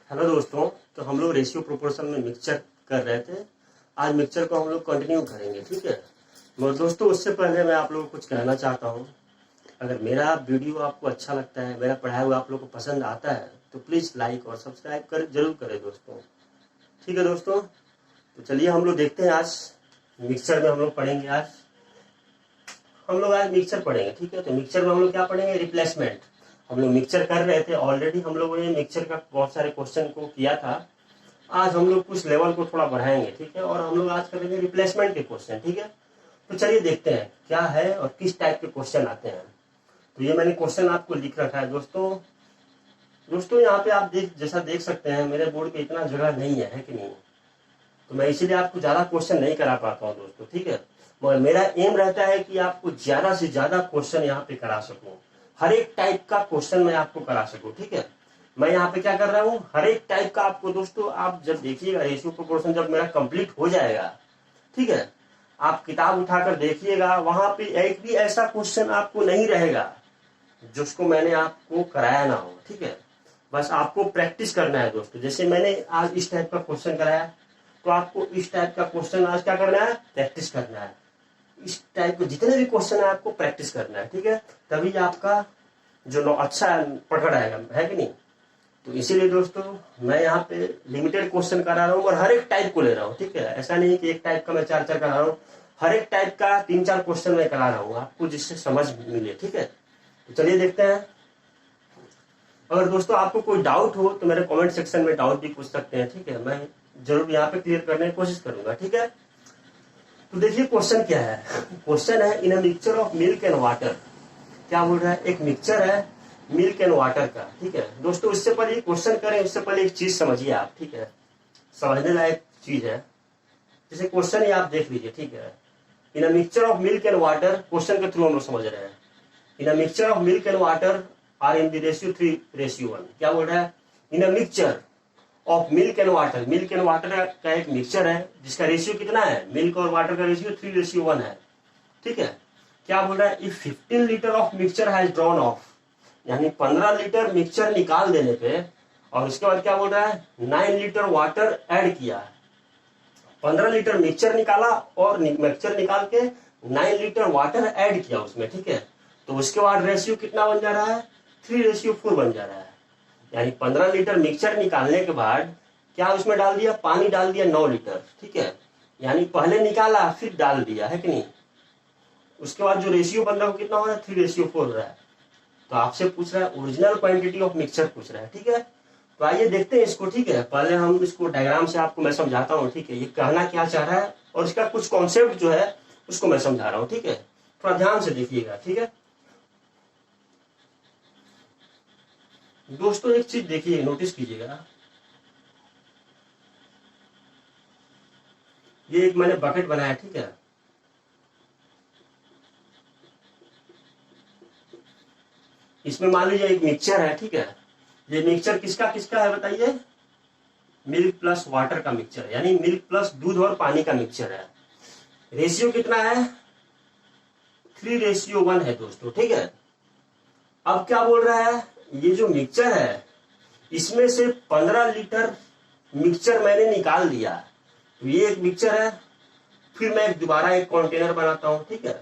Hello दोस्तों। तो हम लोग रेशियो प्रोपोर्शन में मिक्सचर कर रहे थे। आज मिक्सचर को हम लोग कंटिन्यू करेंगे, ठीक है। मगर दोस्तों उससे पहले मैं आप लोगों को कुछ कहना चाहता हूँ। अगर मेरा वीडियो आपको अच्छा लगता है, मेरा पढ़ाया हुआ आप लोग को पसंद आता है, तो प्लीज़ लाइक और सब्सक्राइब कर जरूर करें दोस्तों। ठीक है दोस्तों, तो चलिए हम लोग देखते हैं। आज मिक्सचर में हम लोग पढ़ेंगे। आज मिक्सचर पढ़ेंगे, ठीक है। तो मिक्सचर में हम लोग क्या पढ़ेंगे? रिप्लेसमेंट। हम लोग मिक्सचर कर रहे थे ऑलरेडी, हम लोगों ने मिक्सचर का बहुत सारे क्वेश्चन को किया था। आज हम लोग कुछ लेवल को थोड़ा बढ़ाएंगे, ठीक है। और हम लोग आज करेंगे रिप्लेसमेंट के क्वेश्चन, ठीक है। तो चलिए देखते हैं क्या है और किस टाइप के क्वेश्चन आते हैं। तो ये मैंने क्वेश्चन आपको लिख रखा है दोस्तों यहाँ पे आप जैसा देख सकते हैं, मेरे बोर्ड पे इतना जगह नहीं है कि नहीं। तो मैं इसीलिए आपको ज्यादा क्वेश्चन नहीं करा पाता हूँ दोस्तों, ठीक है। मगर मेरा एम रहता है कि आपको ज्यादा से ज्यादा क्वेश्चन यहाँ पे करा सकूं, हर एक टाइप का क्वेश्चन मैं आपको करा सकूं, ठीक है। मैं यहाँ पे क्या कर रहा हूँ, हर एक टाइप का आपको दोस्तों, आप जब देखिएगा रेशियो प्रोपोर्शन जब मेरा कंप्लीट हो जाएगा, ठीक है, आप किताब उठाकर देखिएगा, वहां पे एक भी ऐसा क्वेश्चन आपको नहीं रहेगा जिसको मैंने आपको कराया ना हो, ठीक है। बस आपको प्रैक्टिस करना है दोस्तों। जैसे मैंने आज इस टाइप का क्वेश्चन कराया, तो आपको इस टाइप का क्वेश्चन आज क्या करना है? प्रैक्टिस करना है। इस टाइप के जितने भी क्वेश्चन है आपको प्रैक्टिस करना है, ठीक है। तभी आपका जो अच्छा पकड़ आएगा, है कि नहीं। तो इसीलिए दोस्तों मैं यहाँ पे लिमिटेड क्वेश्चन करा रहा हूँ और हर एक टाइप को ले रहा हूँ, ठीक है। ऐसा नहीं कि एक टाइप का मैं चार करा रहा हूँ, हर एक टाइप का 3-4 क्वेश्चन मैं करा रहा हूँ आपको, जिससे समझ मिले, ठीक है। तो चलिए देखते हैं। अगर दोस्तों आपको कोई डाउट हो तो मेरे कमेंट सेक्शन में डाउट भी पूछ सकते हैं, ठीक है। मैं जरूर यहाँ पे क्लियर करने की कोशिश करूंगा, ठीक है। तो देखिए क्वेश्चन क्या है। क्वेश्चन है in a mixture of milk and water. क्या बोल रहा है? एक मिक्सचर है मिल्क एंड वाटर का, ठीक है दोस्तों। इससे पहले क्वेश्चन करें उससे पहले एक चीज समझिए आप, ठीक है। समझने लायक चीज है। जैसे क्वेश्चन ही आप देख लीजिए, ठीक है। In a mixture of milk and water, question के थ्रू हम लोग समझ रहे हैं। In a mixture of milk and water are in the ratio 3:1। क्या बोल रहा है? In a mixture of milk and water. Milk and water का एक मिक्सचर है जिसका रेशियो कितना है? मिल्क और वाटर का रेशियो 3:1 है, ठीक है। क्या बोल रहा है? If 15 litre of mixture has drawn of, यानी 15 लीटर मिक्सचर निकाल देने पे, और उसके बाद क्या बोल रहा है? 9 लीटर वाटर ऐड किया। 15 लीटर मिक्सचर निकाला और मिक्सचर निकाल के 9 लीटर वाटर ऐड किया उसमें, ठीक है। तो उसके बाद रेशियो कितना बन जा रहा है? 3:4 बन जा रहा है। यानी 15 लीटर मिक्सचर निकालने के बाद क्या उसमें डाल दिया? पानी डाल दिया 9 लीटर, ठीक है। यानी पहले निकाला फिर डाल दिया, है कि नहीं। उसके बाद जो रेशियो बन रहा है वो कितना हो रहा है? 3:4 हो रहा है। तो आपसे पूछ रहा है ओरिजिनल क्वांटिटी ऑफ मिक्सचर पूछ रहा है, ठीक है। तो आइए देखते हैं इसको, ठीक है। पहले हम इसको डायग्राम से आपको मैं समझाता हूँ, ठीक है। ये कहना क्या चाह रहा है और इसका कुछ कॉन्सेप्ट जो है उसको मैं समझा रहा हूँ, ठीक है। थोड़ा ध्यान से देखिएगा, ठीक है दोस्तों। एक चीज देखिए, नोटिस कीजिएगा। ये एक मैंने बकेट बनाया, ठीक है। इसमें मान लीजिए एक मिक्सचर है, ठीक है। ये मिक्सचर किसका किसका है बताइए? मिल्क प्लस वाटर का मिक्सचर है, यानी मिल्क प्लस दूध और पानी का मिक्सचर है। रेशियो कितना है? 3:1 है दोस्तों, ठीक है। अब क्या बोल रहा है? ये जो मिक्सचर है इसमें से 15 लीटर मिक्सचर मैंने निकाल दिया। तो ये एक मिक्सचर है, फिर मैं दोबारा एक कंटेनर बनाता हूं, ठीक है।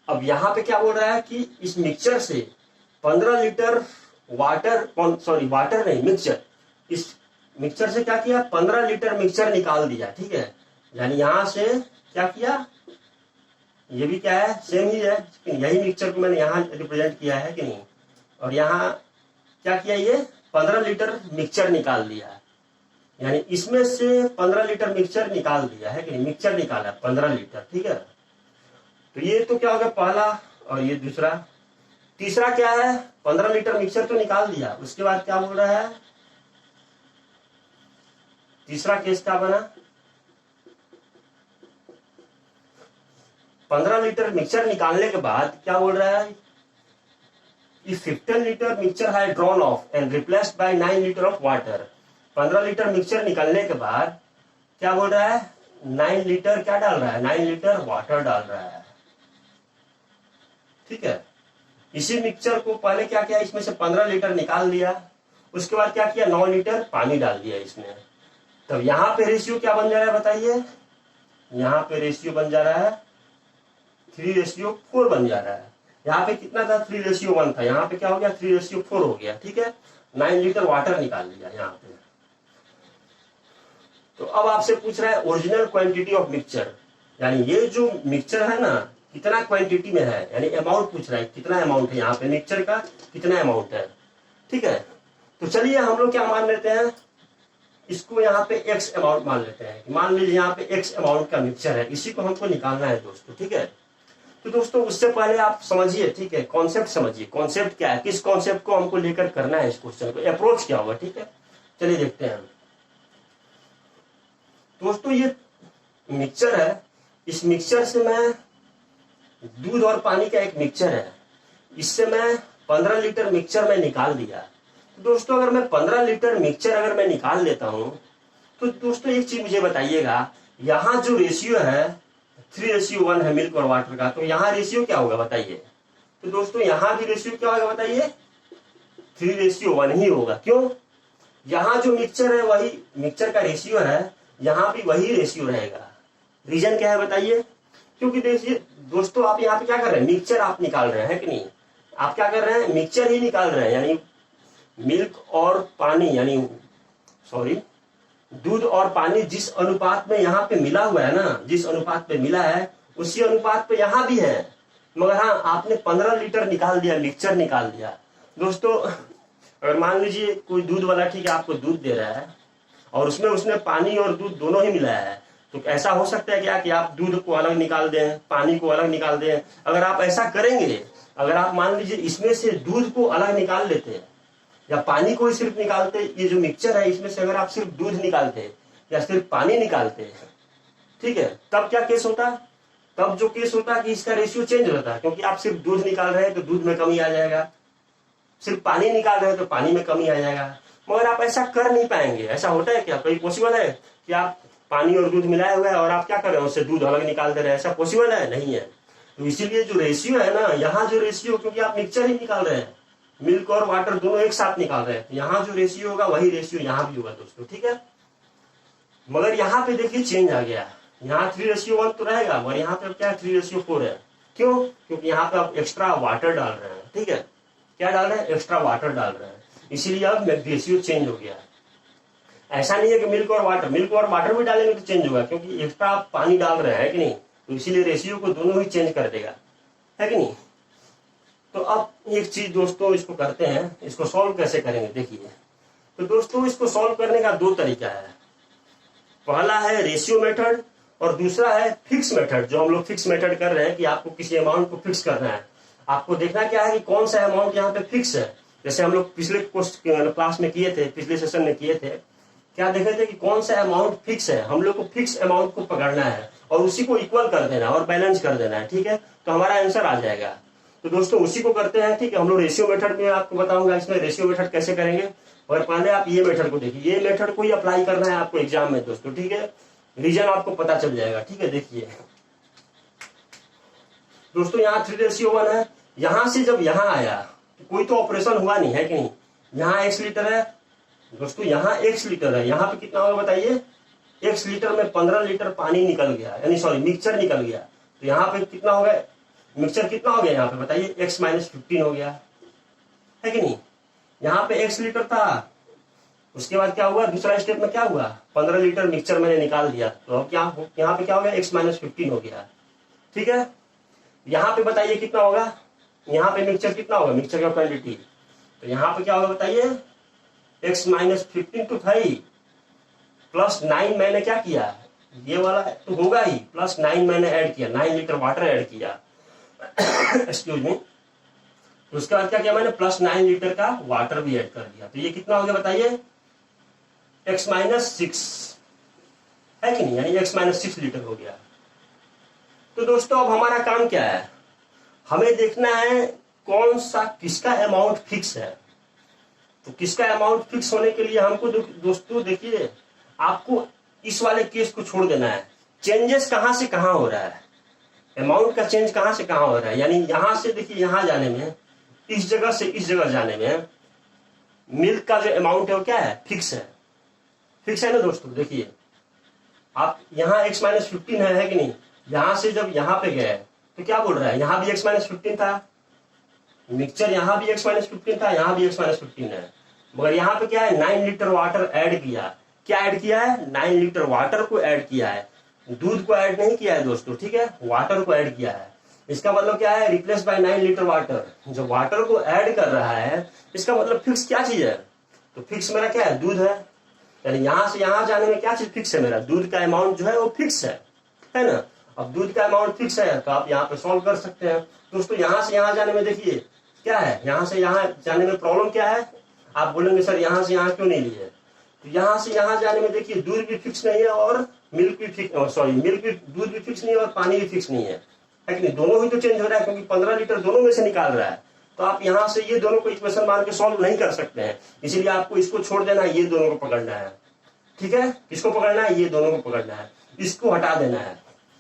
अब यहां पे क्या बोल रहा है कि इस मिक्सचर से 15 लीटर वाटर वाटर नहीं, मिक्सचर, इस मिक्सचर से क्या किया? 15 लीटर मिक्सचर निकाल दिया, ठीक है। यानी यहां से क्या किया? ये भी क्या है? सेम ही है, यही मिक्सचर को मैंने यहां रिप्रेजेंट किया है कि नहीं। और यहाँ क्या किया? ये 15 लीटर मिक्सचर निकाल दिया, यानी इसमें से 15 लीटर मिक्सचर निकाल दिया है कि नहीं। मिक्सचर निकाला 15 लीटर, ठीक है। तो ये तो क्या होगा? पहला। और ये दूसरा। तीसरा क्या है? 15 लीटर मिक्सचर तो निकाल दिया, उसके बाद क्या बोल रहा है? तीसरा केस क्या बना? 15 लीटर मिक्सचर निकालने के बाद क्या बोल रहा है? If 15 लीटर मिक्सचर है drawn off and replaced by 9 litre of water. 15 litre mixture निकालने के बाद क्या बोल रहा है? 9 लीटर क्या डाल रहा है? 9 लीटर वाटर डाल रहा है। ठीक है। इसी मिक्सचर को पहले क्या किया, इसमें से 15 लीटर निकाल लिया, उसके बाद क्या किया, 9 लीटर पानी डाल दिया इसमें। तब यहाँ पे रेशियो क्या बन जा रहा है बताइए, यहाँ पे रेशियो बन जा रहा है 3:4 बन जा रहा है। यहाँ पे कितना था, 3:1 था, यहाँ पे क्या हो गया 3:4 हो गया, ठीक है। 9 लीटर वाटर निकाल लिया यहाँ पे। तो अब आपसे पूछ रहा है ओरिजिनल क्वांटिटी ऑफ मिक्सचर, यानी ये जो मिक्सचर है ना कितना क्वांटिटी में है, यानी अमाउंट पूछ रहा है, कितना अमाउंट है यहाँ पे मिक्सचर का, कितना अमाउंट है, ठीक है। तो चलिए हम लोग क्या मान लेते हैं, इसको यहाँ पे x अमाउंट मान लेते हैं। मान लीजिए यहाँ पे x अमाउंट का मिक्सचर है, इसी को हमको निकालना है दोस्तों, ठीक है। तो दोस्तों उससे पहले आप समझिए, ठीक है, कॉन्सेप्ट समझिए, कॉन्सेप्ट क्या है, किस कॉन्सेप्ट को हमको लेकर करना है इस क्वेश्चन को, अप्रोच क्या होगा, ठीक है। चलिए देखते हैं दोस्तों, ये मिक्सचर है, इस मिक्सचर से मैं दूध और पानी का एक मिक्सचर है, इससे मैं 15 लीटर मिक्सचर में निकाल दिया। दोस्तों अगर मैं 15 लीटर मिक्सचर अगर मैं निकाल लेता हूं, तो दोस्तों एक चीज मुझे बताइएगा, यहाँ जो रेशियो है 3:1 है मिल्क और वाटर का, तो यहाँ रेशियो क्या होगा बताइए। तो दोस्तों यहाँ भी रेशियो क्या होगा बताइए, 3:1 ही होगा। क्यों, यहाँ जो मिक्सचर है वही मिक्सचर का रेशियो है, यहाँ भी वही रेशियो रहेगा। रीजन क्या है बताइए, क्योंकि देखिए दोस्तों आप यहाँ पे क्या कर रहे हैं, मिक्सचर आप निकाल रहे हैं कि नहीं, आप क्या कर रहे हैं, मिक्सचर ही निकाल रहे हैं, यानी मिल्क और पानी, यानी सॉरी दूध और पानी जिस अनुपात में यहाँ पे मिला हुआ है ना, जिस अनुपात पे मिला है उसी अनुपात पे यहाँ भी है। मगर हाँ आपने 15 लीटर निकाल दिया, मिक्सचर निकाल दिया। दोस्तों अगर मान लीजिए कोई दूध वाला, ठीक है, आपको दूध दे रहा है और उसमें उसने पानी और दूध दोनों ही मिलाया है, तो ऐसा हो सकता है क्या कि आप दूध को अलग निकाल दें, पानी को अलग निकाल दें। अगर आप ऐसा करेंगे, अगर आप मान लीजिए इसमें से दूध को अलग निकाल लेते या पानी को ही सिर्फ निकालते, ये जो मिक्सचर है इसमें से अगर आप सिर्फ दूध निकालते या सिर्फ पानी निकालते, ठीक है, तब क्या केस होता, तब जो केस होता कि इसका रेशियो चेंज होता, क्योंकि आप सिर्फ दूध निकाल रहे हैं तो दूध में कमी आ जाएगा, सिर्फ पानी निकाल रहे हैं तो पानी में कमी आ जाएगा। मगर आप ऐसा कर नहीं पाएंगे। ऐसा होता है क्या, कोई पॉसिबल है कि आप पानी और दूध मिलाए हुए हैं और आप क्या कर रहे हैं, उससे दूध अलग निकाल दे रहे हैं, ऐसा पॉसिबल है, नहीं है। तो इसीलिए जो रेशियो है ना, यहाँ जो रेशियो, क्योंकि आप मिक्सचर ही निकाल रहे हैं, मिल्क और वाटर दोनों एक साथ निकाल रहे हैं, तो यहाँ जो रेशियो होगा वही रेशियो यहाँ भी होगा दोस्तों, ठीक है। मगर यहाँ पे देखिए चेंज आ गया, यहाँ 3:1 तो रहेगा, मगर यहाँ पे क्या 3:4 है। क्यों, क्योंकि यहाँ पे आप एक्स्ट्रा वाटर डाल रहे हैं, ठीक है, क्या डाल रहे हैं, एक्स्ट्रा वाटर डाल रहे हैं, इसीलिए अब रेशियो चेंज हो गया। ऐसा नहीं है कि मिल्क और वाटर भी डालेंगे तो चेंज होगा, क्योंकि एक्स्ट्रा आप पानी डाल रहे हैं कि नहीं, तो इसीलिए रेशियो को दोनों ही चेंज कर देगा, है कि नहीं। तो अब एक चीज दोस्तों इसको करते हैं, इसको सॉल्व कैसे करेंगे देखिए। तो दोस्तों इसको सॉल्व करने का 2 तरीका है, पहला है रेशियो मेथड और दूसरा है फिक्स मेथड। जो हम लोग फिक्स मेथड कर रहे हैं कि आपको किसी अमाउंट को फिक्स करना है, आपको देखना क्या है कि कौन सा अमाउंट यहाँ पे फिक्स है। जैसे हम लोग पिछले क्लास में किए थे, पिछले सेशन में किए थे, क्या देखे थे कि कौन सा अमाउंट फिक्स है, हम लोग को फिक्स अमाउंट को पकड़ना है और उसी को इक्वल कर देना और बैलेंस कर देना है, ठीक है, तो हमारा आंसर आ जाएगा। तो दोस्तों उसी को करते हैं, ठीक है। हम लोग रेशियो मेथड में आपको बताऊंगा इसमें रेशियो मेथड कैसे करेंगे, और पहले आप ये मेथड को देखिए, ये मेथड को ही अप्लाई करना है आपको एग्जाम में दोस्तों, ठीक है, रीजन आपको पता चल जाएगा, ठीक है। देखिए दोस्तों यहाँ 3:1 है, यहां से जब यहाँ आया तो कोई तो ऑपरेशन हुआ नहीं, है कि नहीं। यहाँ x लीटर है दोस्तों, यहाँ x लीटर है, यहाँ पे कितना होगा बताइए, x लीटर में 15 लीटर पानी निकल गया, यानी सॉरी मिक्सचर निकल गया, तो यहाँ पे कितना होगा, मिक्सचर कितना हो गया यहाँ पे बताइए, x - 15 हो गया, है कि नहीं। यहाँ पे x लीटर था, उसके बाद क्या हुआ, दूसरा स्टेप में क्या हुआ, 15 लीटर मिक्सचर मैंने निकाल दिया, तो अब क्या यहाँ पे क्या हो गया, x - 15 हो गया, ठीक है। यहाँ पे बताइए कितना होगा, यहाँ पे मिक्सचर कितना होगा, मिक्सचर का क्वांटिटी, तो यहाँ पे क्या होगा बताइए, x - 15 तो था ही, +9 मैंने क्या किया, ये वाला तो होगा ही, +9 मैंने ऐड किया, 9 लीटर वाटर ऐड किया एक्सक्यूज मी। तो उसके बाद क्या किया मैंने, +9 लीटर का वाटर भी ऐड कर दिया, तो ये कितना हो गया बताइए, x - 6, है कि नहीं, यानी x - 6 लीटर हो गया। तो दोस्तों अब हमारा काम क्या है, हमें देखना है कौन सा किसका अमाउंट फिक्स है। तो किसका अमाउंट फिक्स होने के लिए हमको दोस्तों देखिए, आपको इस वाले केस को छोड़ देना है, चेंजेस कहां से कहां हो रहा है। अमाउंट का चेंज कहां से कहां हो रहा है, यानी यहां से देखिए यहां जाने में, इस जगह से इस जगह जाने में मिल्क का जो अमाउंट है वो क्या है, फिक्स है। फिक्स है ना दोस्तों। देखिए आप यहाँ x माइनस 15 है कि नहीं, यहां से जब यहाँ पे गए तो क्या बोल रहा है, यहाँ भी x माइनस 15 था, मिक्सचर यहाँ भी x माइनस 15 था, यहाँ भी x माइनस 15 है, मगर यहाँ पे क्या है 9 लीटर वाटर ऐड किया। क्या ऐड किया है, 9 लीटर वाटर को ऐड किया है, दूध को ऐड नहीं किया है दोस्तों, ठीक है, वाटर को ऐड किया है। इसका मतलब क्या है, रिप्लेस बाय 9 लीटर वाटर। जो वाटर को ऐड कर रहा है इसका मतलब फिक्स क्या चीज है, तो फिक्स मेरा क्या है, दूध है। यानी यहां से यहां जाने में क्या चीज फिक्स है, मेरा दूध का अमाउंट जो है वो फिक्स है ना। अब दूध का अमाउंट फिक्स है तो आप यहाँ पे सॉल्व कर सकते हैं दोस्तों। यहां से यहां जाने में देखिए क्या है, यहां से यहां जाने में प्रॉब्लम क्या है, आप बोलेंगे सर यहां से यहां क्यों नहीं लिए, तो यहां से यहां जाने में देखिए दूध भी फिक्स नहीं है और मिल्क भी फिक्स, सॉरी मिल्क भी, दूध भी फिक्स नहीं है और पानी भी फिक्स नहीं है कि नहीं, दोनों ही तो चेंज हो रहा है, क्योंकि 15 लीटर दोनों में से निकाल रहा है। तो आप यहां से ये दोनों को इक्वेशन मान के सॉल्व नहीं कर सकते हैं, इसलिए आपको इसको छोड़ देना है, ये दोनों को पकड़ना है, ठीक है। किसको पकड़ना है, ये दोनों को पकड़ना है, इसको हटा देना है।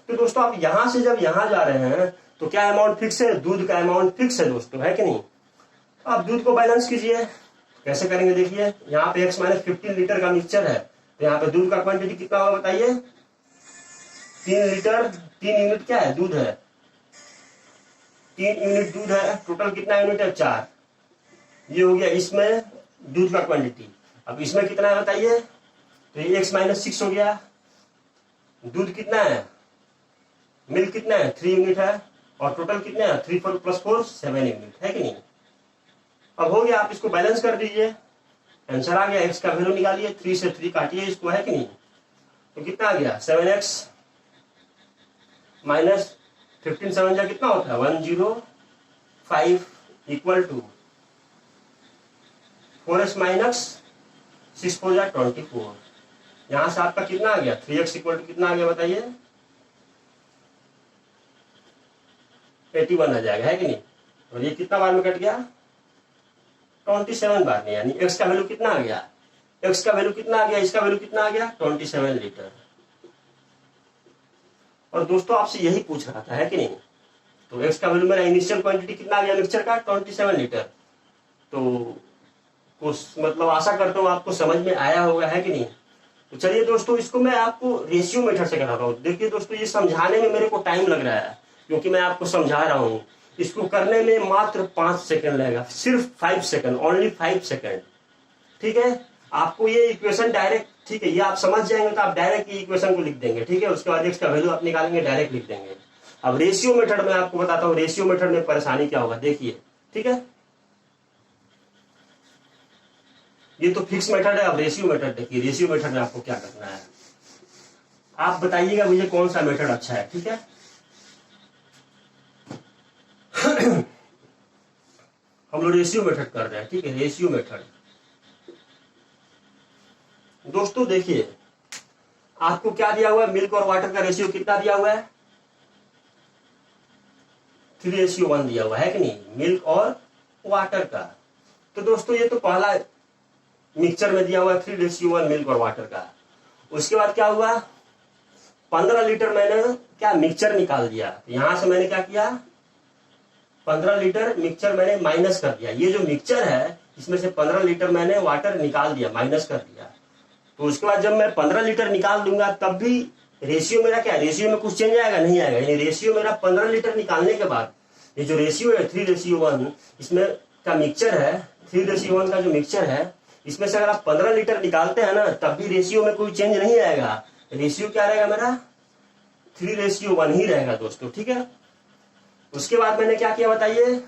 तो दोस्तों आप यहां से जब यहां जा रहे हैं तो क्या अमाउंट फिक्स है, दूध का अमाउंट फिक्स है दोस्तों, है कि नहीं। आप दूध को बैलेंस कीजिए, कैसे करेंगे देखिए, यहाँ पे x माइनस 15 लीटर का मिक्सचर है, तो यहाँ पे दूध का क्वांटिटी कितना होगा बताइए, 3 लीटर, 3 यूनिट क्या है, दूध है, 3 यूनिट दूध है, टोटल कितना यूनिट है, 4। ये हो गया इसमें दूध का क्वांटिटी। अब इसमें कितना है बताइए, तो ये x माइनस 6 हो गया। दूध कितना है, मिल्क कितना है, 3 यूनिट है, और टोटल कितना है, 3 4 प्लस 4 7 यूनिट, है कि नहीं। अब हो गया, आप इसको बैलेंस कर दीजिए, आंसर आ गया, x का वैल्यू निकालिए, 3 से 3 काटिए इसको, है कि नहीं, तो कितना आ गया, 7x माइनस 15 7 जा कितना होता है, 105 इक्वल टू 4x माइनस 6 4 जा 24। यहां से आपका कितना आ गया, 3x इक्वल टू कितना आ गया बताइए, 81 आ जाएगा, है कि नहीं। और ये कितना बार में कट गया, 27 बार में, यानी x का वैल्यू कितना आ गया, x का वैल्यू कितना आ गया, इसका वैल्यू कितना आ गया, 27 लीटर। और दोस्तों आपसे यही पूछ रहा था, है कि नहीं। तो x का वैल्यू मेरा इनिशियल क्वांटिटी कितना आ गया मिक्सचर का, 27 लीटर। तो कुछ मतलब आशा करता हूँ आपको समझ में आया होगा, है कि नहीं। तो चलिए दोस्तों, इसको मैं आपको रेशियो मेथड से कराता हूँ। देखिए दोस्तों, ये समझाने में मेरे को टाइम लग रहा है, क्योंकि मैं आपको समझा रहा हूँ। इसको करने में मात्र 5 सेकंड लगेगा, सिर्फ 5 सेकंड, ओनली 5 सेकंड, ठीक है। आपको ये इक्वेशन डायरेक्ट, ठीक है, ये आप समझ जाएंगे तो आप डायरेक्ट ये इक्वेशन को लिख देंगे, ठीक है। उसके बाद x का वैल्यू आप निकालेंगे, डायरेक्ट लिख देंगे। अब रेशियो मेथड में आपको बताता हूँ, रेशियो मेथड में परेशानी क्या होगा, देखिए, ठीक है। ये तो फिक्स मेथड है, अब रेशियो मेथड देखिए। रेशियो मेथड में आपको क्या करना है, आप बताइएगा मुझे कौन सा मेथड अच्छा है, ठीक है। हम लोग रेशियो मेथड कर रहे हैं, ठीक है, रेशियो मेथड। दोस्तों देखिए, आपको क्या दिया हुआ है, मिल्क और वाटर का रेशियो कितना दिया हुआ है, 3:1 दिया हुआ है कि नहीं, मिल्क और वाटर का। तो दोस्तों ये तो पहला मिक्सचर में दिया हुआ है 3:1 मिल्क और वाटर का। उसके बाद क्या हुआ, 15 लीटर मैंने क्या मिक्सचर निकाल दिया। तो यहां से मैंने क्या किया, 15 लीटर मिक्सचर मैंने माइनस कर दिया। ये जो मिक्सचर है इसमें से 15 लीटर मैंने वाटर निकाल दिया, माइनस कर दिया। तो उसके बाद जब मैं 15 लीटर निकाल दूंगा तब भी रेशियो मेरा क्या, रेशियो में कुछ चेंज आएगा, नहीं आएगा। यानी रेशियो मेरा 15 लीटर निकालने के बाद ये जो रेशियो है 3:1, इसमें का मिक्सचर है 3:1 का जो मिक्सचर है, इसमें से अगर आप 15 लीटर निकालते हैं ना तब भी रेशियो में कोई चेंज नहीं आएगा। रेशियो क्या रहेगा मेरा, 3:1 ही रहेगा दोस्तों, ठीक है। उसके बाद मैंने क्या किया बताइए,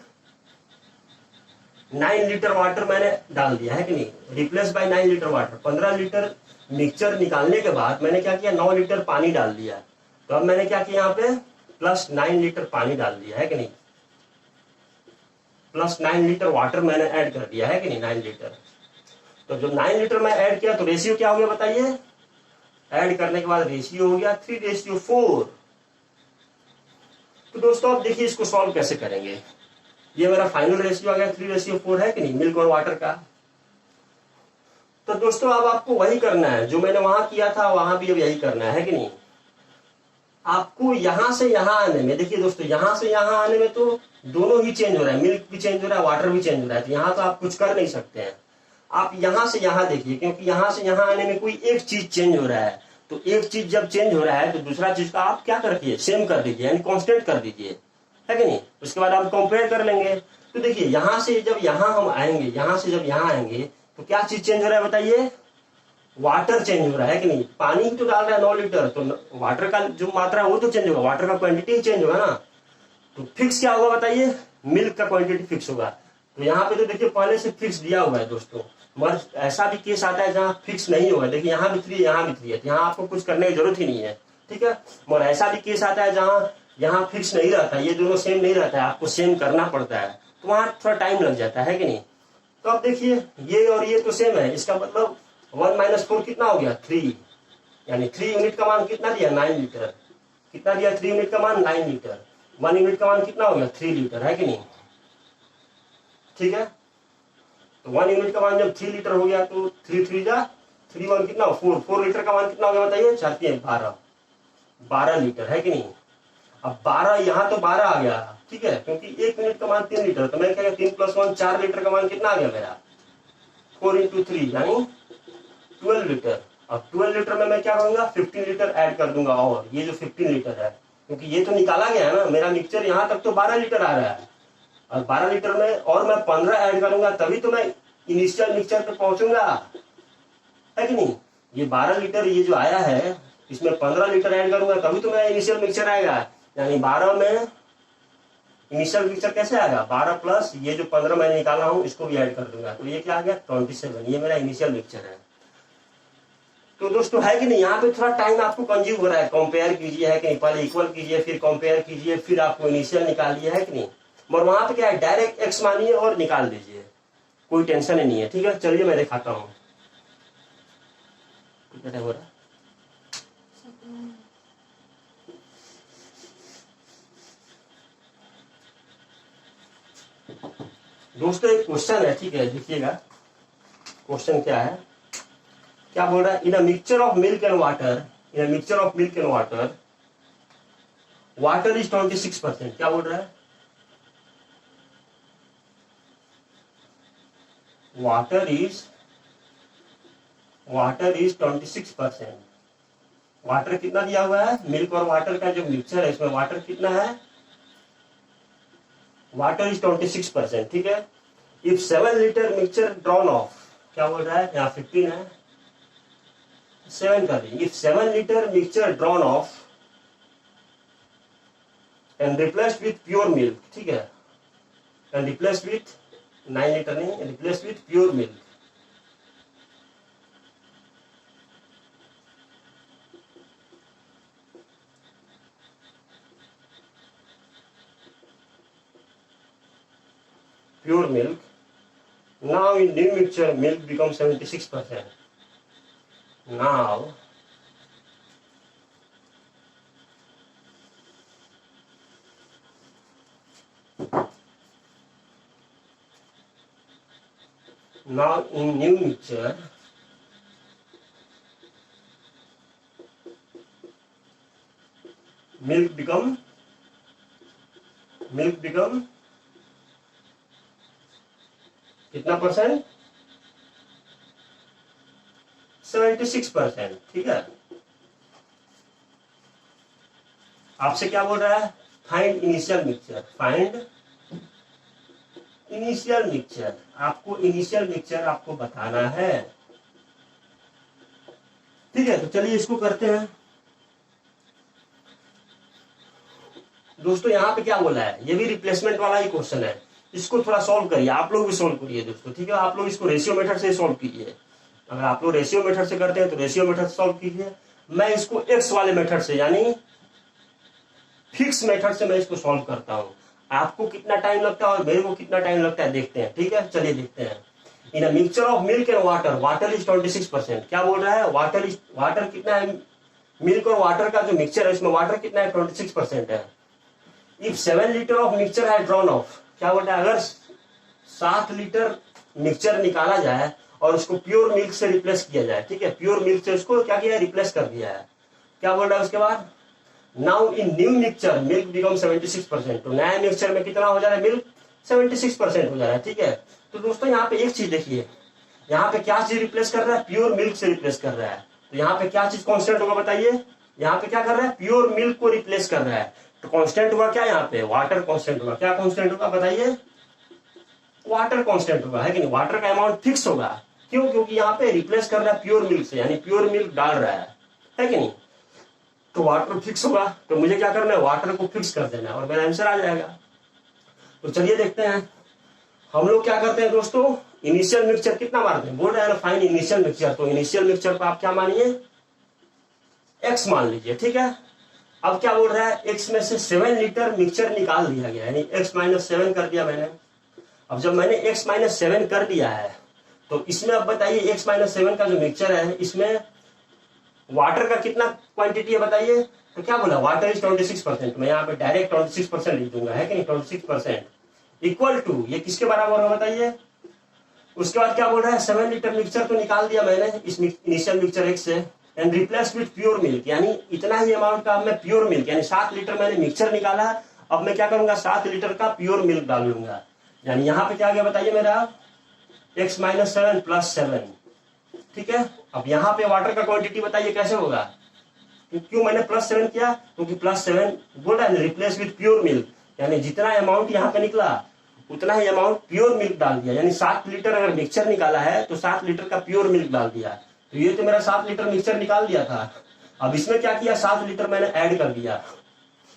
9 लीटर वाटर मैंने डाल दिया, है कि नहीं, replace by 9 litre water. 15 litre mixture निकालने के बाद मैंने क्या किया, 9 लीटर पानी डाल दिया। तो अब मैंने क्या किया, यहाँ पे प्लस 9 लीटर पानी डाल दिया, है कि नहीं, प्लस 9 लीटर वाटर मैंने ऐड कर दिया, है कि नहीं, 9 लीटर। तो जो 9 लीटर मैं ऐड किया तो रेशियो क्या हो गया बताइए, ऐड करने के बाद रेशियो हो गया 3:4। तो दोस्तों अब देखिए इसको सॉल्व कैसे करेंगे। ये मेरा फाइनल रेशियो आ गया 3:4, है कि नहीं, मिल्क और वाटर का। तो दोस्तों अब आपको वही करना है जो मैंने वहां किया था, वहां भी अब यही करना है कि नहीं। आपको यहां से यहां आने में, देखिए दोस्तों, यहां से यहां आने में तो दोनों ही चेंज हो रहा है, मिल्क भी चेंज हो रहा है, वाटर भी चेंज हो रहा है, तो यहाँ तो आप कुछ कर नहीं सकते हैं। आप यहां से यहां देखिए, क्योंकि यहां से यहां आने में कोई एक चीज चेंज हो रहा है, तो एक चीज जब चेंज हो रहा है तो दूसरा चीज का आप क्या कर रखिए, सेम कर दीजिए, यानी कांस्टेंट कर दीजिए, है कि नहीं। उसके बाद आप कंपेयर कर लेंगे। तो देखिए यहां से जब यहां हम आएंगे, यहां से जब यहां आएंगे तो क्या चीज चेंज हो रहा है बताइए, वाटर चेंज हो रहा है कि नहीं। पानी ही तो डाल रहा है 9 लीटर, तो वाटर का जो मात्रा है वो तो चेंज होगा, वाटर का क्वांटिटी ही चेंज होगा ना। तो फिक्स क्या होगा बताइए, मिल्क का क्वांटिटी फिक्स होगा। तो यहाँ पे तो देखिए पहले से फिक्स दिया हुआ है दोस्तों, मगर ऐसा भी केस आता है जहाँ फिक्स नहीं होगा। देखिए यहाँ भी 3 है, यहाँ भी 3 है, तो यहाँ आपको कुछ करने की जरूरत ही नहीं है, ठीक है। मगर ऐसा भी केस आता है जहाँ यहाँ फिक्स नहीं रहता, ये दोनों सेम नहीं रहता है, आपको सेम करना पड़ता है, तो वहां थोड़ा टाइम लग जाता है कि नहीं। तो अब देखिए ये और ये तो सेम है, इसका मतलब 1 - 4 कितना हो गया, 3, यानी 3 यूनिट का मान कितना दिया, 9 लीटर। कितना दिया 3 यूनिट का मान, 9 लीटर। 1 यूनिट का मान कितना हो गया, 3 लीटर, है कि नहीं, ठीक है। तो 1 यूनिट का मान जब 3 लीटर हो गया तो 3 3 जा 3 1 कितना, 4 लीटर का मान कितना हो गया बताइए, 4 3 12 लीटर, है कि नहीं। अब 12, यहाँ तो 12 आ गया, ठीक है, क्योंकि 1 यूनिट का मान 3 लीटर, तो मैं क्या 3 + 1 4 लीटर का मान कितना आ गया मेरा, 4 × 3 यानी 12 लीटर। अब 12 लीटर में मैं क्या करूंगा, 15 लीटर ऐड कर दूंगा, और ये जो 15 लीटर है, क्योंकि ये तो निकाला गया है ना, मेरा मिक्सचर यहाँ तक तो 12 लीटर आ रहा है, और 12 लीटर में और मैं 15 ऐड करूंगा तभी तो मैं इनिशियल मिक्सचर पे पहुंचूंगा, है कि नहीं। ये 12 लीटर ये जो आया है, इसमें 15 लीटर ऐड करूंगा तभी तो मैं इनिशियल मिक्सचर आएगा, यानी 12 में इनिशियल मिक्सचर कैसे आएगा, 12 प्लस ये जो 15 मैंने निकाला हूं इसको भी ऐड कर दूंगा, तो ये क्या आ गया 27, ये मेरा इनिशियल मिक्सचर है। तो दोस्तों है कि नहीं, यहाँ पे थोड़ा टाइम आपको कंज्यूम हो रहा है, कंपेयर कीजिए, है कि नहीं, पहले इक्वल कीजिए, फिर कंपेयर कीजिए, फिर आपको इनिशियल निकालिए, है कि नहीं। मगर वहां पे क्या है, डायरेक्ट एक्स मानिए और निकाल दीजिए, कोई टेंशन ही नहीं है, ठीक है। चलिए मैं दिखाता हूँ क्या हो रहा है। दोस्तों एक क्वेश्चन है, ठीक है, देखिएगा क्वेश्चन क्या है, क्या बोल रहा है, in a mixture of milk and water, in a mixture of milk and water is 26%, क्या बोल रहा है, वाटर इज 26%। वाटर कितना दिया हुआ है, मिल्क और वाटर का जो मिक्सचर है इसमें वाटर कितना है, वाटर इज 26%, ठीक है। If 7 litre mixture drawn off, क्या बोल रहा है, यहाँ 15 है, 7 कर दी। If 7 litre mixture drawn off and replaced with pure milk, ठीक है, एंड रिप्लेस्ड विथ 9 लीटर नहीं, replaced with pure milk, pure milk. Now in new mixture milk becomes 76%. Now in new mixture milk become कितना percent, 76%, ठीक है। आपसे क्या बोल रहा है, find initial mixture, find initial mixture, आपको इनिशियल मिक्सचर आपको बताना है, ठीक है। तो चलिए इसको करते हैं। दोस्तों यहाँ पे क्या बोला है, ये भी रिप्लेसमेंट वाला ही क्वेश्चन है, इसको थोड़ा सॉल्व करिए, आप लोग भी सॉल्व करिए दोस्तों, ठीक है। आप लोग इसको रेशियो मेथड से सॉल्व कीजिए, अगर आप लोग रेशियो मेथड से करते हैं तो रेशियो मेथड से सॉल्व कीजिए। मैं इसको एक्स वाले मेथड से यानी फिक्स मेथड से मैं इसको सॉल्व करता हूं। आपको कितना टाइम लगता है और मेरे को कितना टाइम लगता है देखते हैं, ठीक है। चलिए देखते हैं। In a mixture of milk and water is 26%, क्या बोल रहा है, वाटर कितना है, मिल्क और वाटर का जो मिक्सचर है इसमें वाटर कितना है, 26% है। इफ 7 लीटर ऑफ मिक्सचर है ड्रॉन ऑफ, क्या बोलता है, अगर 7 लीटर मिक्सचर निकाला जाए और उसको प्योर मिल्क से रिप्लेस किया जाए, ठीक है, प्योर मिल्क से उसको क्या किया है, रिप्लेस कर दिया है। क्या बोल रहा है उसके बाद, now in new mixture milk become 76%। तो नया मिक्सचर में कितना हो जा रहा है, मिल्क 76% हो जा रहा है, ठीक है। तो दोस्तों यहाँ पे एक चीज देखिए, यहाँ पे क्या चीज रिप्लेस कर रहा है, प्योर मिल्क से रिप्लेस कर रहा है। तो यहाँ पे क्या चीज कांस्टेंट होगा बताइए, यहाँ पे क्या कर रहा है, प्योर मिल्क को रिप्लेस कर रहा है। तो कांस्टेंट हुआ क्या, यहाँ पे वाटर कांस्टेंट होगा। क्या कांस्टेंट होगा बताइए, वाटर कांस्टेंट होगा, है कि नहीं। वाटर का अमाउंट फिक्स होगा, क्यों, क्योंकि यहाँ पे रिप्लेस कर रहा है प्योर मिल्क से, यानी प्योर मिल्क डाल रहा है कि नहीं। तो वाटर फिक्स होगा, तो मुझे क्या करना है, वाटर को फिक्स कर देना है और मेरा आंसर आ जाएगा। तो चलिए देखते हैं हम लोग क्या करते हैं दोस्तों। इनिशियल मिक्सचर कितना मारते हैं, बोल रहे हैं ना फाइन इनिशियल मिक्सचर। तो इनिशियल मिक्सचर को आप क्या मानिए, एक्स मान लीजिए, ठीक है। अब क्या बोल रहा है, एक्स में से 7 लीटर मिक्सचर निकाल दिया गया, यानी x-7 कर दिया मैंने। अब जब मैंने x-7 कर दिया है, तो इसमें अब बताइए x-7 का जो मिक्सचर है, इसमें वाटर का कितना क्वांटिटी है बताइए। तो क्या बोला, वाटर इज 26%। मैं यहाँ पे डायरेक्ट 26% लिख दूंगा, है कि नहीं। 26% इक्वल टू, ये किसके बराबर होगा बताइए। उसके बाद क्या बोल रहा है, 7 लीटर मिक्सचर तो निकाल दिया मैंने इस इनिशियल मिक्सचर एक्स से, and replace with pure milk, यानी इतना ही अमाउंट का मैं प्योर मिल्क, यानी 7 लीटर मैंने मिक्सचर निकाला। अब मैं क्या करूंगा, 7 लीटर का प्योर मिल्क डाल लूंगा। यानी यहाँ पे क्या आ गया बताइए मेरा, x-7 + 7, ठीक है। अब यहाँ पे वाटर का क्वांटिटी बताइए कैसे होगा, क्यों मैंने +7 किया, क्योंकि +7 बोल रहा है रिप्लेस विथ प्योर मिल्क, यानी जितना अमाउंट यहाँ पे निकला उतना ही अमाउंट प्योर मिल्क डाल दिया। यानी 7 लीटर अगर मिक्सचर निकाला है तो 7 लीटर का प्योर मिल्क डाल दिया। तो ये तो मेरा 7 लीटर मिक्सचर निकाल दिया था। अब इसमें क्या किया, 7 लीटर मैंने ऐड कर दिया।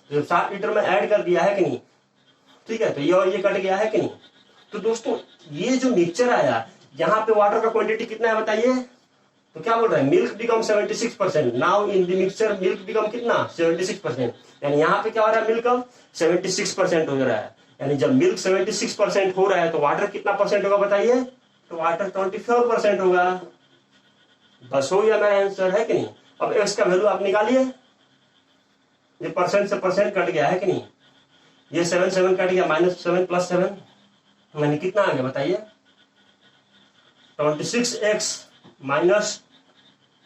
तो 7 लीटर में ऐड कर दिया, है कि नहीं, ठीक है। तो ये और ये कट गया, है कि नहीं। तो दोस्तों ये जो मिक्सचर आया, यहाँ पे वाटर का क्वांटिटी कितना है बताइए। तो क्या बोल रहा है, milk become 76%। Now in the mixture milk become कितना, 76%। यानी यहाँ पे क्या हो रहा है, मिल्क अब 76% हो रहा है। यानी जब मिल्क 76% हो रहा है तो वाटर कितना परसेंट होगा बताइए। तो वाटर 24% होगा। बस हो गया मेरा आंसर, है कि नहीं। अब एक्स का वैल्यू आप निकालिए, ये परसेंट से परसेंट कट गया, है कि नहीं। ये 7 कट गया, -7 + 7 यानी कितना आ गया बताइए, 26x -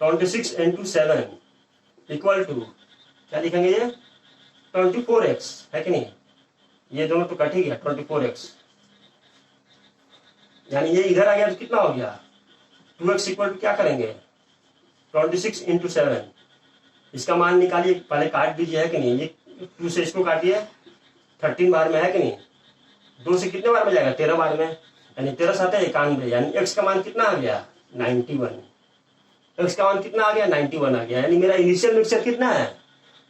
26 × 7 इक्वल टू क्या लिखेंगे, ये 24x, है कि नहीं। ये दोनों तो कट ही गया, 24x, यानी ये इधर आ गया तो कितना हो गया, 2x इक्वल टू क्या करेंगे, 26 × 7। इसका मान निकालिए, पहले काट दीजिए, है कि नहीं। ये 2 से इसको काटिए, 13 बार में, है कि नहीं। 2 से कितने बार में जाएगा, 13 बार में, यानी 13 7 91, यानी x का मान कितना आ गया, 91। x का मान कितना आ गया, 91 आ गया। यानी मेरा इनिशियल मिक्सचर कितना है,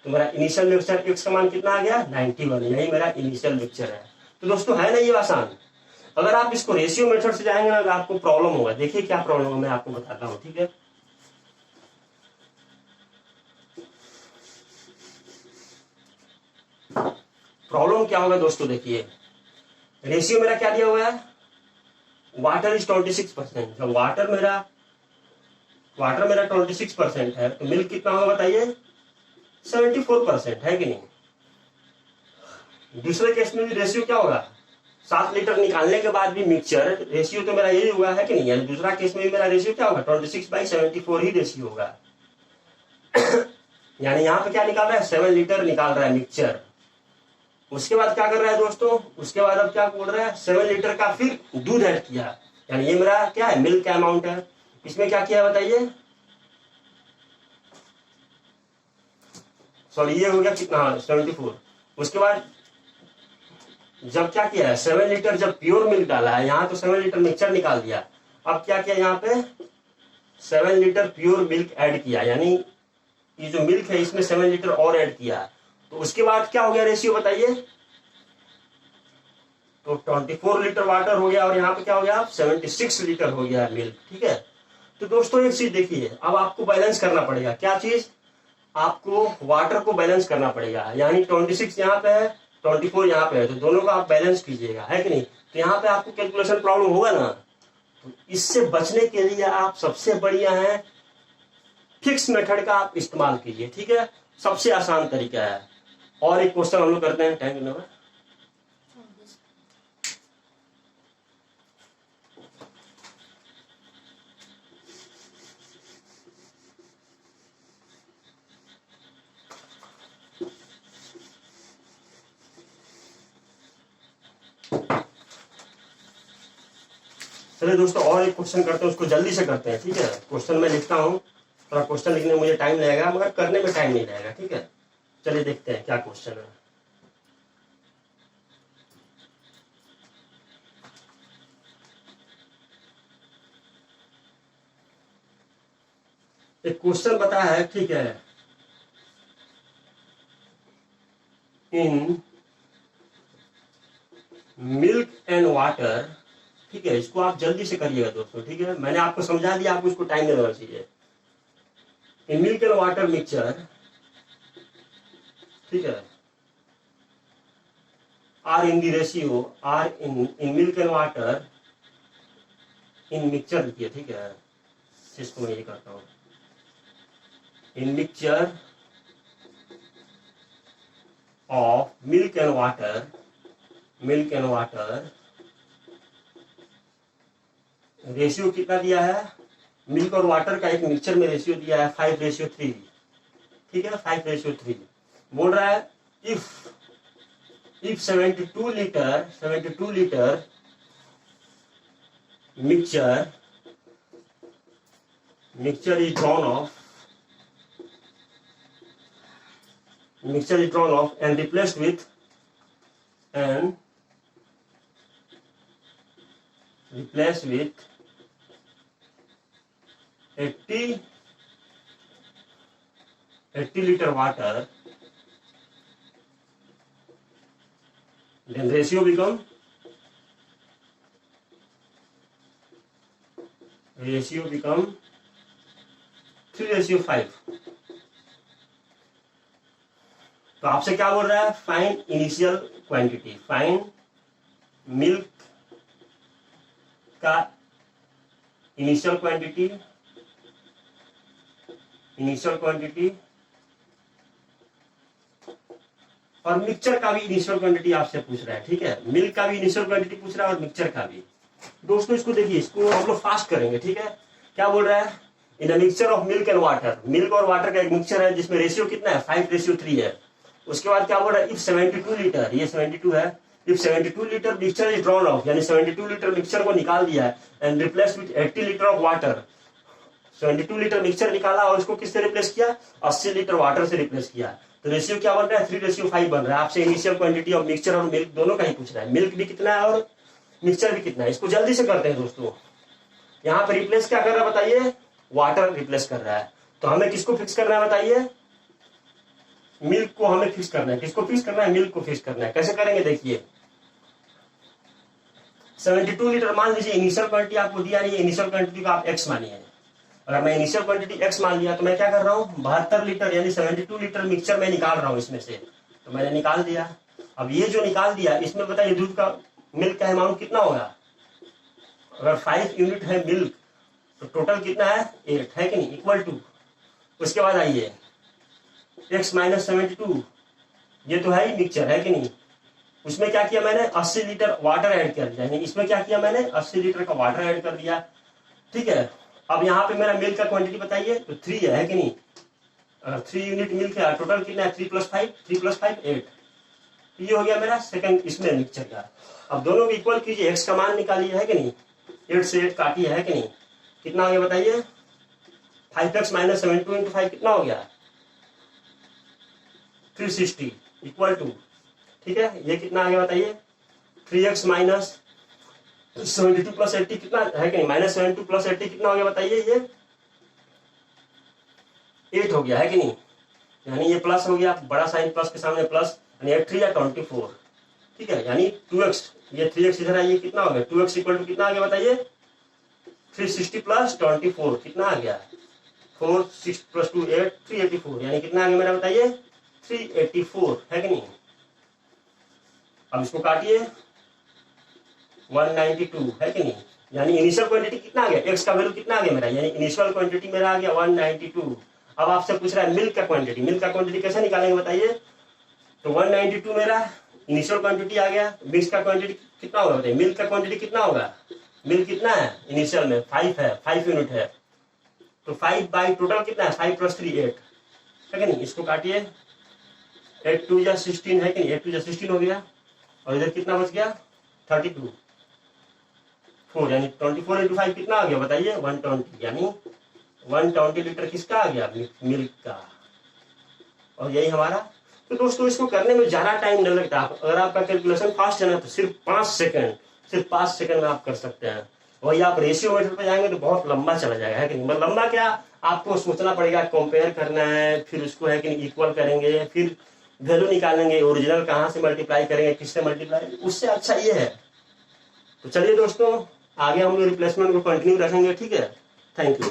तो मेरा इनिशियल मिक्सचर x का मान कितना आ गया, 91। यही मेरा इनिशियल मिक्सचर है। तो दोस्तों है ना ये आसान। अगर आप इसको रेशियो मेथड से जाएंगे ना तो आपको प्रॉब्लम होगा। देखिए क्या प्रॉब्लम है, मैं आपको बताता हूँ, ठीक है। प्रॉब्लम क्या होगा दोस्तों, देखिए रेशियो मेरा क्या दिया हुआ है, वाटर इज 26%। जब वाटर मेरा 26% है तो मिल्क कितना होगा बताइए, 74%, है कि नहीं। दूसरे केस में भी रेशियो क्या होगा, 7 लीटर निकालने के बाद भी मिक्सचर, रेशियो तो मेरा यही हुआ, है कि नहीं। यानी दूसरा केस में भी मेरा रेशियो क्या होगा, 26/74 ही रेशियो होगा। यानी यहाँ पे क्या निकाल रहा है, 7 लीटर निकाल रहा है मिक्सचर। उसके बाद क्या कर रहा है दोस्तों, उसके बाद अब क्या बोल रहा है, 7 लीटर का फिर दूध ऐड किया। यानी ये मेरा क्या है, मिल्क का अमाउंट है। इसमें क्या किया बताइए, सॉरी ये हो गया कितना, 74। उसके बाद जब क्या किया है, 7 लीटर जब प्योर मिल्क डाला है, यहाँ तो 7 लीटर मिक्सचर निकाल दिया। अब क्या किया, यहाँ पे 7 लीटर प्योर मिल्क ऐड किया, यानी ये जो मिल्क है इसमें 7 लीटर और ऐड किया। तो उसके बाद क्या हो गया रेशियो बताइए, तो 24 लीटर वाटर हो गया और यहाँ पे क्या हो गया, 76 लीटर हो गया मिल्क, ठीक है। तो दोस्तों एक चीज देखिए, अब आपको बैलेंस करना पड़ेगा, क्या चीज, आपको वाटर को बैलेंस करना पड़ेगा। यानी 26 यहाँ पे है, 24 यहाँ पे है, तो दोनों का आप बैलेंस कीजिएगा, है कि नहीं। तो यहाँ पे आपको कैलकुलेशन प्रॉब्लम होगा ना। तो इससे बचने के लिए आप सबसे बढ़िया है फिक्स मेथड का आप इस्तेमाल कीजिए, ठीक है। सबसे आसान तरीका है। और एक क्वेश्चन हम लोग करते हैं, टाइम नंबर चलिए दोस्तों, और एक क्वेश्चन करते हैं, उसको जल्दी से करते हैं, ठीक है। क्वेश्चन मैं लिखता हूँ, थोड़ा क्वेश्चन लिखने में मुझे टाइम लगेगा, मगर करने में टाइम नहीं लगेगा, ठीक है। चलिए देखते हैं क्या क्वेश्चन है। एक क्वेश्चन बताया है, ठीक है, इन मिल्क एंड वाटर, ठीक है। इसको आप जल्दी से करिएगा दोस्तों, ठीक है। मैंने आपको समझा दिया, आपको इसको टाइम देना चाहिए। In milk and water mixture, ठीक है, are in the ratio, are in milk and water in mixture लिखिए, ठीक है। इसको मैं ये करता हूँ, in mixture of milk and water, milk and water, ratio कितना दिया है, मिल्क और वाटर का एक मिक्सचर में रेशियो दिया है 5:3, ठीक है, 5:3। बोल रहा है if 72 litre mixture is drawn off and replaced with 80 liter water, then ratio become 3:5। तो आपसे क्या बोल रहा है, find initial quantity, find milk का इनिशियल क्वांटिटी और मिक्सचर का भी इनिशियल क्वांटिटी आपसे पूछ रहा है, ठीक है। मिल्क का भी इनिशियल क्वांटिटी पूछ रहा है और मिक्सचर का भी। दोस्तों इसको देखिए, इसको हम लोग फास्ट करेंगे, ठीक है। क्या बोल रहा है, in a mixture of milk and water, milk और वाटर का एक मिक्सचर है जिसमें रेशियो कितना है, 5:3 है। उसके बाद क्या बोल रहा है, इफ 72 लीटर, ये 72 है, if 72 litre mixture is drawn of, यानी 72 लीटर मिक्सचर को निकाल दिया है, and replace with 80 litre of water. 72 litre mixture निकाला और उसको किससे रिप्लेस किया, 80 लीटर वाटर से रिप्लेस किया। तो रेशियो क्या बन रहा है, 3:5 बन रहा है। आपसे इनिशियल क्वांटिटी ऑफ मिक्सचर और मिल्क दोनों का ही पूछ रहा है, मिल्क भी कितना है और मिक्सचर भी कितना है। इसको जल्दी से करते हैं दोस्तों। यहाँ पे रिप्लेस क्या कर रहा है बताइए, वाटर रिप्लेस कर रहा है। तो हमें किसको फिक्स करना है बताइए, मिल्क को हमें फिक्स करना है। किसको फिक्स करना है, मिल्क को फिक्स करना है। कैसे करेंगे देखिए, 72 लीटर मान लीजिए इनिशियल क्वांटिटी आपको दिया नहीं है, इनिशियल क्वांटिटी को आप एक्स मानिए। अगर मैं इनिशियल क्वांटिटी एक्स मान लिया तो मैं क्या कर रहा हूँ, 72 लीटर यानी 72 लीटर मिक्सचर मैं निकाल रहा हूँ इसमें से। तो मैंने निकाल दिया। अब ये जो निकाल दिया, इसमें बताइए दूध का, मिल्क का अमाउंट कितना होगा। अगर 5 यूनिट है मिल्क तो टोटल कितना है, 8 है कि नहीं, इक्वल टू। उसके बाद आइए x माइनस 72, ये तो है ही मिक्सचर, है कि नहीं। उसमें क्या किया मैंने, 80 लीटर वाटर ऐड कर दिया, इसमें क्या किया मैंने, 80 लीटर का वाटर ऐड कर दिया, ठीक है। अब यहाँ पे मेरा मिल्क का क्वांटिटी बताइए, तो 3 है कि नहीं। अगर 3 यूनिट मिल्क है, टोटल कितना है, 3 + 5 8। ये हो गया मेरा सेकंड इसमें मिक्सचर का। अब दोनों को इक्वल कीजिए, x का मान निकालिए, है कि नहीं। 8 से 8 काटिए, है कि नहीं। कितना हो गया बताइए, 5x माइनस 72 × 5 कितना हो गया, 360 इक्वल टू, ठीक है। ये कितना आ गया बताइए, 3x माइनस 72 + 80 कितना है कि नहीं, -72 + 80 कितना हो गया बताइए, ये 8 हो गया, है कि नहीं। यानी ये प्लस हो गया, बड़ा साइन प्लस के सामने प्लस, यानी 8 3 या 24, ठीक है। यानी 2x, ये 3x इधर आइए, कितना हो गया, 2x इक्वल टू कितना आ गया बताइए, 360 + 24 कितना आ गया, 4 6 + 2 8 384, यानी कितना आ गया मेरा बताइए, 384, है कि नहीं। अब इसको काटिए, 192, है कि नहीं। यानी इनिशियल क्वांटिटी कितना आ गया, x का वैल्यू कितना आ गया मेरा, यानी इनिशियल क्वांटिटी मेरा आ गया 192। अब आपसे पूछ रहा है मिल्क का क्वांटिटी, मिल्क का क्वांटिटी कैसे निकालेंगे बताइए। तो 192 मेरा इनिशियल क्वांटिटी आ गया, मिल्क का क्वांटिटी कितना होगा बताइए, मिल्क का क्वांटिटी कितना होगा, मिल्क कितना है इनिशियल में, 5 है, 5 यूनिट है। तो 5 बाई टोटल कितना है, 5 + 3 8, है कि नहीं। इसको काटिए, 8 2 या 16, है कि नहीं, 8 2 या 16 हो गया। और इधर कितना बच गया, 32। 4 यानी 24 इंटू 5 कितना आ गया बताइए 120, यानी 120 लीटर किसका आ गया मिल्क का। और यही हमारा, तो दोस्तों इसको करने में ज्यादा टाइम नहीं लगता। अगर आपका कैलकुलेशन फास्ट है ना तो सिर्फ 5 सेकंड में आप कर सकते हैं। वही आप रेशियो मेथड पे जाएंगे तो बहुत लंबा चला जाएगा, है कि नहीं। मतलब लंबा क्या, आपको सोचना पड़ेगा, कंपेयर करना है, फिर उसको है कि इक्वल करेंगे, फिर वैल्यू निकालेंगे, ओरिजिनल कहाँ से मल्टीप्लाई करेंगे, किससे मल्टीप्लाई, उससे अच्छा ये है। तो चलिए दोस्तों, आगे हम लोग रिप्लेसमेंट को कंटिन्यू रखेंगे, ठीक है। Thank you.